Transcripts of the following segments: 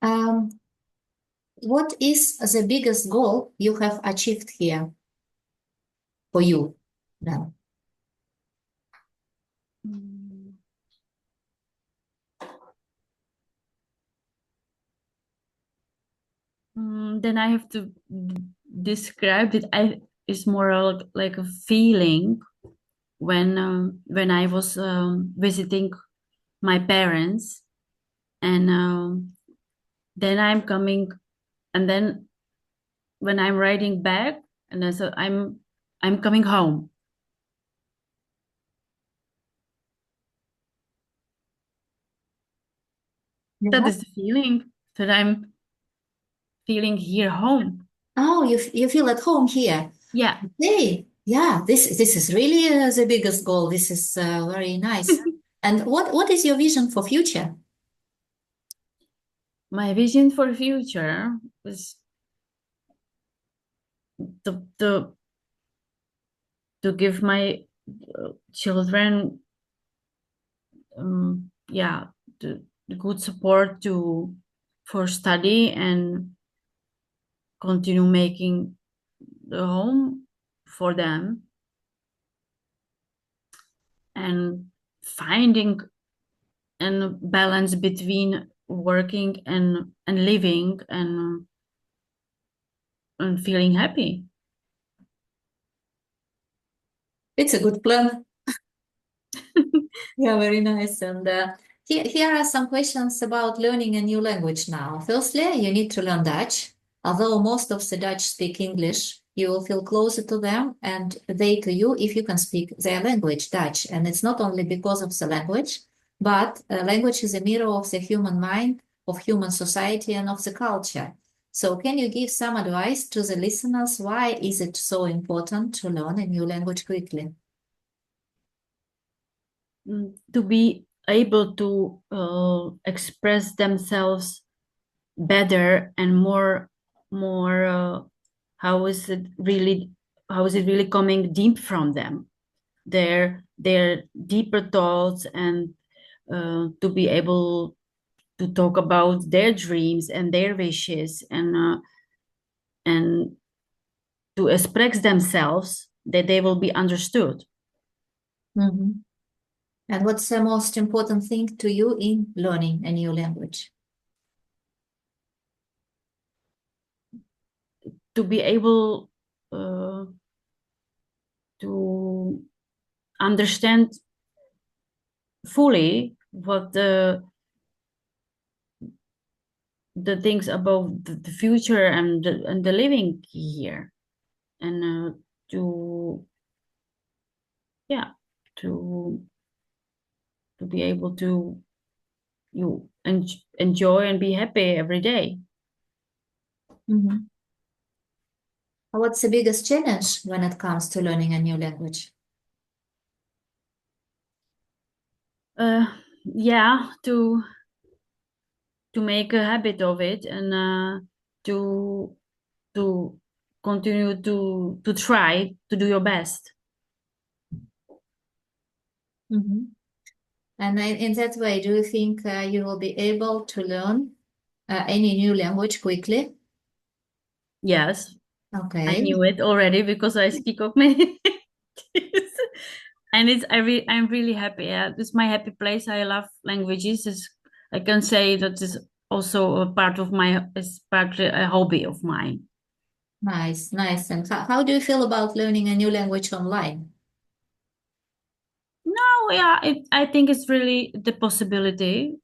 What is the biggest goal you have achieved here for you now? Mm. Then I have to describe it. It's more like a feeling when I was visiting my parents, and then I'm coming, and then when I'm riding back, and then so I'm coming home. That Yeah. is the feeling that I'm feeling here home. Oh, you feel at home here. Yeah. Hey, yeah, this is really the biggest goal. This is very nice. And what is your vision for future? My vision for future is to to to give my children yeah, the good support to for study, and continue making the home for them, and finding a balance between working and living, and feeling happy. It's a good plan. Yeah, very nice. And here are some questions about learning a new language now. Firstly, you need to learn Dutch. Although most of the Dutch speak English, you will feel closer to them and they to you if you can speak their language, Dutch. And it's not only because of the language, but language is a mirror of the human mind, of human society, and of the culture. So, can you give some advice to the listeners? Why is it so important to learn a new language quickly? To be able to express themselves better, and more how is it really how is it really coming deep from them, their deeper thoughts, and to be able to talk about their dreams and their wishes, and to express themselves, that they will be understood. Mhm. And what's the most important thing to you in learning a new language? To be able uh, to understand fully what the things about the future, and the living here, and to yeah, to to be able to enjoy and be happy every day. Mhm. What's the biggest challenge when it comes to learning a new language? uh yeah, to make a habit of it, and to to continue to try to do your best. Mhm. And in that way, do you think you will be able to learn any new language quickly? Yes, I Okay. knew it already because I speak of many languages. And I'm really happy. Yeah, it's my happy place. I love languages. I can say that is also a part of my, it's partly a hobby of mine. Nice, nice. And how do you feel about learning a new language online? No, yeah, I think it's really the possibility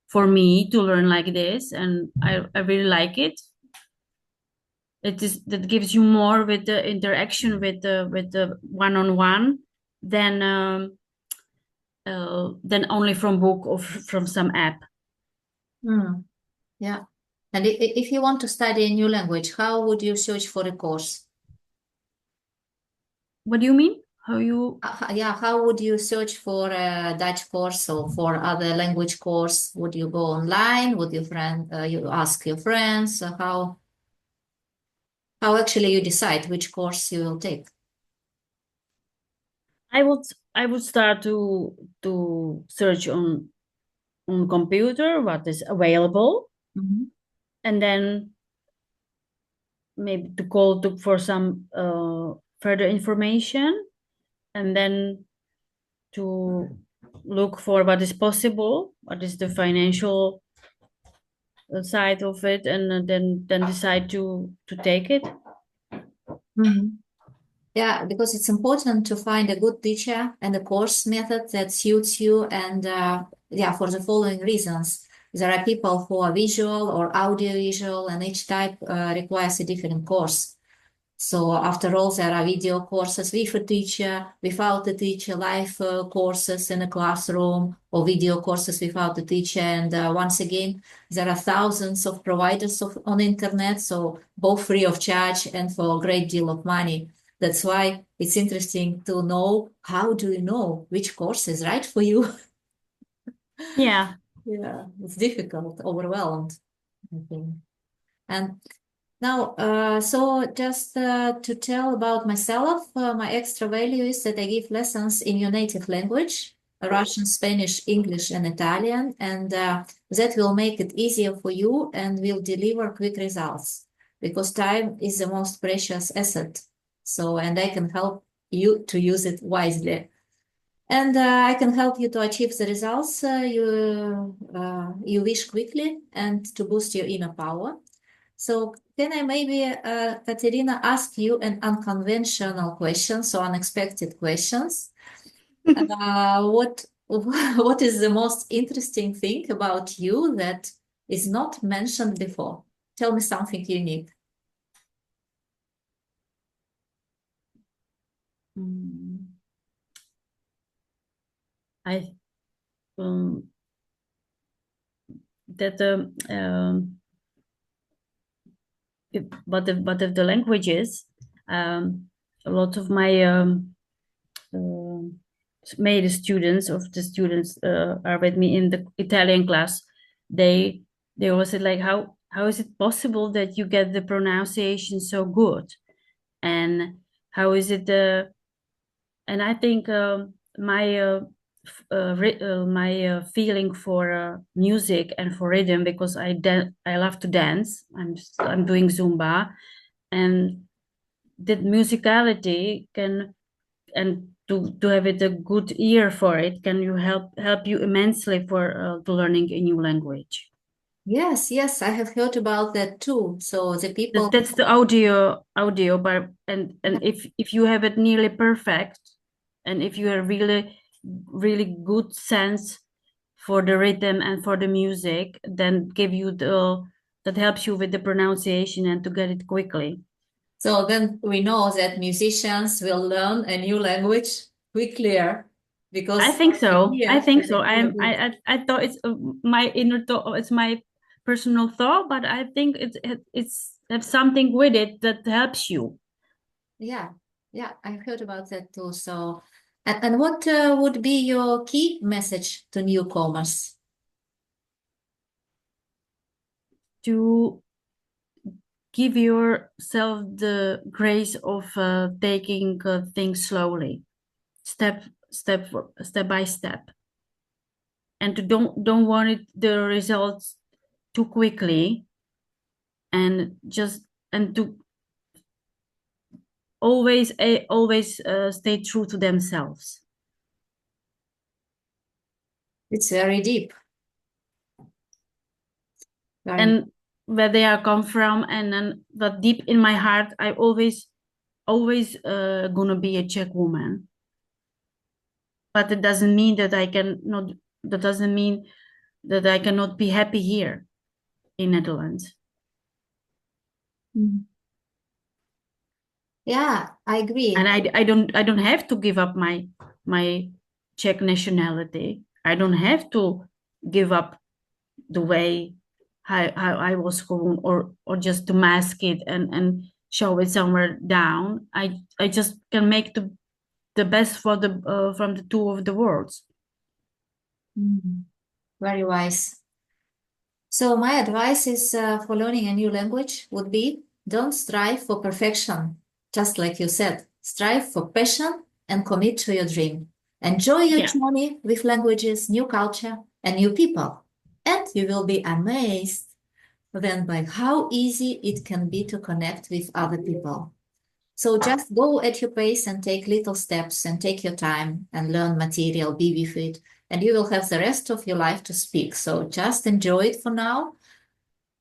for me to learn like this, and I really like it. It is that gives you more with the interaction with the one-on-one than than only from book or from some app. Hmm. Yeah. And if you want to study a new language, how would you search for a course? What do you mean? How you? Yeah, how would you search for a Dutch course or for other language course? Would you go online? Would you ask your friends? How actually you decide which course you will take? I would I would start to search on computer, what is available, and then maybe to call for some further information, and then to look for what is possible, what is the financial side of it, and then decide to take it. Yeah, because it's important to find a good teacher and a course method that suits you. And yeah, for the following reasons. There are people who are visual or audiovisual, and each type requires a different course. So after all, there are video courses with a teacher, without a teacher, live courses in a classroom, or video courses without a teacher. And once again, there are thousands of providers on the internet, so both free of charge and for a great deal of money. That's why it's interesting to know, how do you know which course is right for you? Yeah. Yeah, it's difficult, overwhelmed, I think. And now, so just to tell about myself, my extra value is that I give lessons in your native language, Russian, Spanish, English, and Italian, and that will make it easier for you and will deliver quick results, because time is the most precious asset. So, and I can help you to use it wisely. And I can help you to achieve the results you wish quickly and to boost your inner power. So can I maybe, Katerina, ask you an unconventional question, so unexpected questions? What what is the most interesting thing about you that is not mentioned before? Tell me something unique. I that but of the languages, a lot of my male students of the students are with me in the Italian class. They always said, like, how is it possible that you get the pronunciation so good, and how is it and I think my my feeling for music and for rhythm, because I love to dance. I'm doing Zumba, and that musicality can, and to have it a good ear for it, can you help you immensely for to learning a new language. Yes, yes, I have heard about that too. So the people, That's the audio, but and if you have it nearly perfect, and if you have really good sense for the rhythm and for the music, then give you the that helps you with the pronunciation and to get it quickly. so then we know that musicians will learn a new language quickly I because think they so. I hear, think they so. hear good. I thought it's my inner thought. It's my personal thought, but I think it's have something with it that helps you Yeah, yeah, I've heard about that too. So, and what would be your key message to newcomers? to give yourself the grace of taking things slowly, step by step, and to don't want it the results too quickly, and just and to always stay true to themselves. It's very deep. Very. And where they are come from, and then but deep in my heart I always gonna be a Czech woman, but it doesn't mean that I can not that doesn't mean that I cannot be happy here in Netherlands. Mm. Yeah, I And agree. I don't have to give up my Czech nationality. I don't have to give up the way how I was born, or just to mask it and show it somewhere down. I just can make the best for the from the two of the worlds. Mm. Very wise. So my advice is for learning a new language would be, don't strive for perfection. Just like you said, strive for passion and commit to your dream. Enjoy your Yeah. journey with languages, new culture, and new people. And you will be amazed then by how easy it can be to connect with other people. So just go at your pace and take little steps and take your time and learn material, be with it, and you will have the rest of your life to speak. So just enjoy it for now.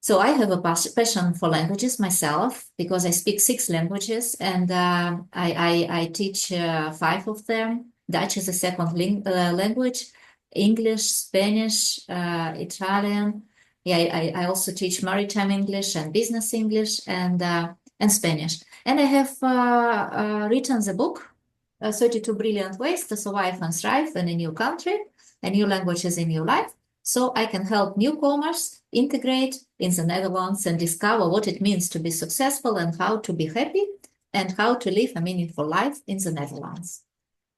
So I have a passion for languages myself because I speak 6 languages and I teach 5 of them. Dutch is a second language, English, Spanish, Italian. Yeah, I also teach maritime English and business English and Spanish. And I have written the book, 32 Brilliant Ways to Survive and Thrive in a New Country, a New Languages in Your Life. So I can help newcomers integrate in the Netherlands and discover what it means to be successful and how to be happy and how to live a meaningful life in the Netherlands.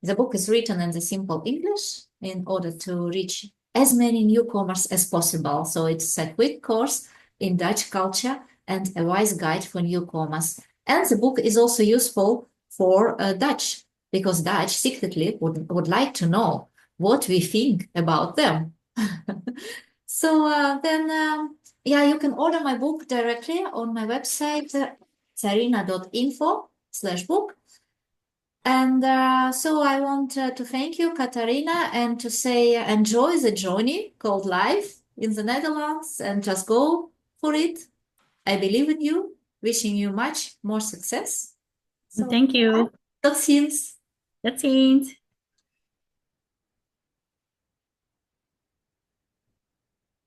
The book is written in the simple English in order to reach as many newcomers as possible. So it's a quick course in Dutch culture and a wise guide for newcomers. And the book is also useful for Dutch because Dutch secretly would like to know what we think about them. So yeah, you can order my book directly on my website, sarina.info/book. And so I want to thank you, Katarina, and to say enjoy the journey called life in the Netherlands and just go for it. I believe in you, wishing you much more success. So, Thank you. tot ziens. Tot ziens.